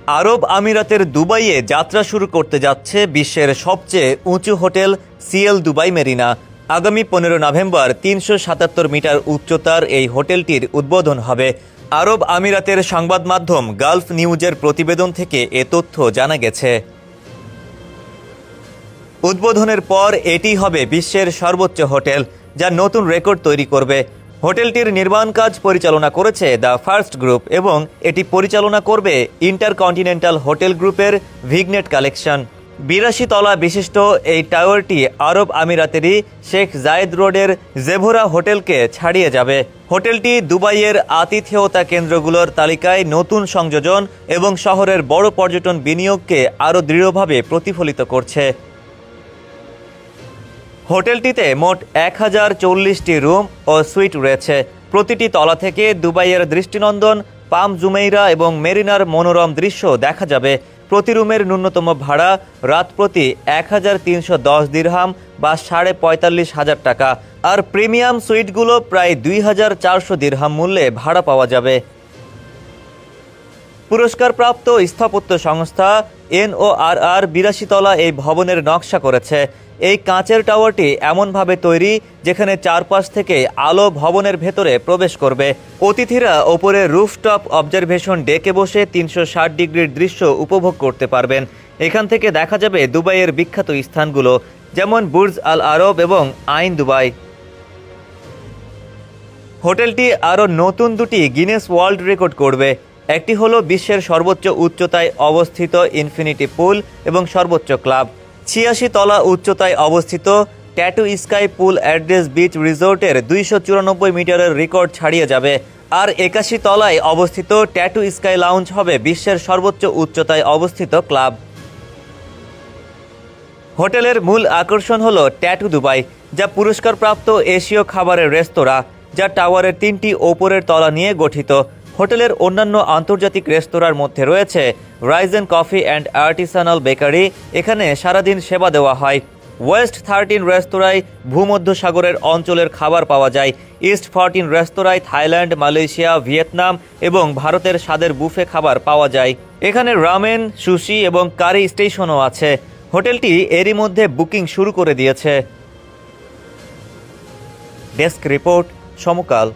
আরব আমিরাতের দুবাইয়ে যাত্রা শুরু করতে যাচ্ছে বিশ্বের সবচেয়ে উঁচু হোটেল সিএল দুবাই মেরিনা। আগামী 15 নভেম্বর 377 মিটার উচ্চতার এই হোটেলটির উদ্বোধন হবে। আরব আমিরাতের সংবাদ মাধ্যম গালফ নিউজের প্রতিবেদন থেকে এ তথ্য জানা গেছে। উদ্বোধনের পর এটি হবে বিশ্বের সর্বোচ্চ হোটেল, যা নতুন রেকর্ড তৈরি করবে। হোটেলটির নির্মাণ কাজ পরিচালনা করেছে দ্য ফার্স্ট গ্রুপ এবং এটি পরিচালনা করবে ইন্টারকন্টিনেন্টাল হোটেল গ্রুপের ভিগনেট কালেকশন। 82 তলা বিশিষ্ট এই টাওয়ারটি আরব আমিরাতেরই শেখ জায়েদ রোডের জেভোরা হোটেলকে ছাড়িয়ে যাবে। হোটেলটি দুবাইয়ের আতিথেয়তা কেন্দ্রগুলোর তালিকায় নতুন সংযোজন এবং শহরের বড় পর্যটন বিনিয়োগকে আরও দৃঢ়ভাবে প্রতিফলিত করছে। হোটেলটিতে মোট 1040টি রুম ও সুইট রয়েছে। প্রতিটি তলা থেকে দুবাইয়ের দৃষ্টিনন্দন পাম জুমেইরা এবং মেরিনার মনোরম দৃশ্য দেখা যাবে। প্রতি রুমের ন্যূনতম ভাড়া রাত প্রতি 1310 দিরহাম বা 45,500 টাকা, আর প্রিমিয়াম সুইটগুলো প্রায় 2400 দিরহাম মূল্যে ভাড়া পাওয়া যাবে। পুরস্কারপ্রাপ্ত স্থাপত্য সংস্থা NORR 82 তলা এই ভবনের নকশা করেছে। এই কাঁচের টাওয়ারটি এমনভাবে তৈরি যেখানে চারপাশ থেকে আলো ভবনের ভেতরে প্রবেশ করবে। অতিথিরা ওপরে রুফটপ অবজারভেশন ডেকে বসে 360 ডিগ্রির দৃশ্য উপভোগ করতে পারবেন। এখান থেকে দেখা যাবে দুবাইয়ের বিখ্যাত স্থানগুলো, যেমন বুর্জ আল আরব এবং আইন দুবাই। হোটেলটি আরও নতুন দুটি গিনেস ওয়ার্ল্ড রেকর্ড করবে। একটি হলো বিশ্বের সর্বোচ্চ উচ্চতায় অবস্থিত ইনফিনিটি পুল এবং সর্বোচ্চ ক্লাব। 86 তলা উচ্চতায় অবস্থিত ট্যাটু স্কাই পুল অ্যাড্রেস বিচ রিসোর্টের 294 মিটারের রেকর্ড ছাড়িয়ে যাবে। আর 81 তলায় অবস্থিত ট্যাটু স্কাই লাউঞ্জ হবে বিশ্বের সর্বোচ্চ উচ্চতায় অবস্থিত ক্লাব। হোটেলের মূল আকর্ষণ হলো ট্যাটু দুবাই, যা পুরস্কারপ্রাপ্ত এশীয় খাবারের রেস্তোরাঁ, যা টাওয়ারের 3টি ওপরের তলা নিয়ে গঠিত। হোটেলের অন্যান্য আন্তর্জাতিক রেস্তোরাঁর মধ্যে রয়েছে রাইজেন কফি অ্যান্ড আর্টিসানাল বেকারি, এখানে সারাদিন সেবা দেওয়া হয়। ওয়েস্ট 13 রেস্তোরাঁয় ভূমধ্যসাগরের অঞ্চলের খাবার পাওয়া যায়। ইস্ট 14 রেস্তোরাঁয় থাইল্যান্ড, মালয়েশিয়া, ভিয়েতনাম এবং ভারতের স্বাদের বুফে খাবার পাওয়া যায়। এখানে রামেন, সুশি এবং কারি স্টেশনও আছে। হোটেলটি এরই মধ্যে বুকিং শুরু করে দিয়েছে। ডেস্ক রিপোর্ট, সমকাল।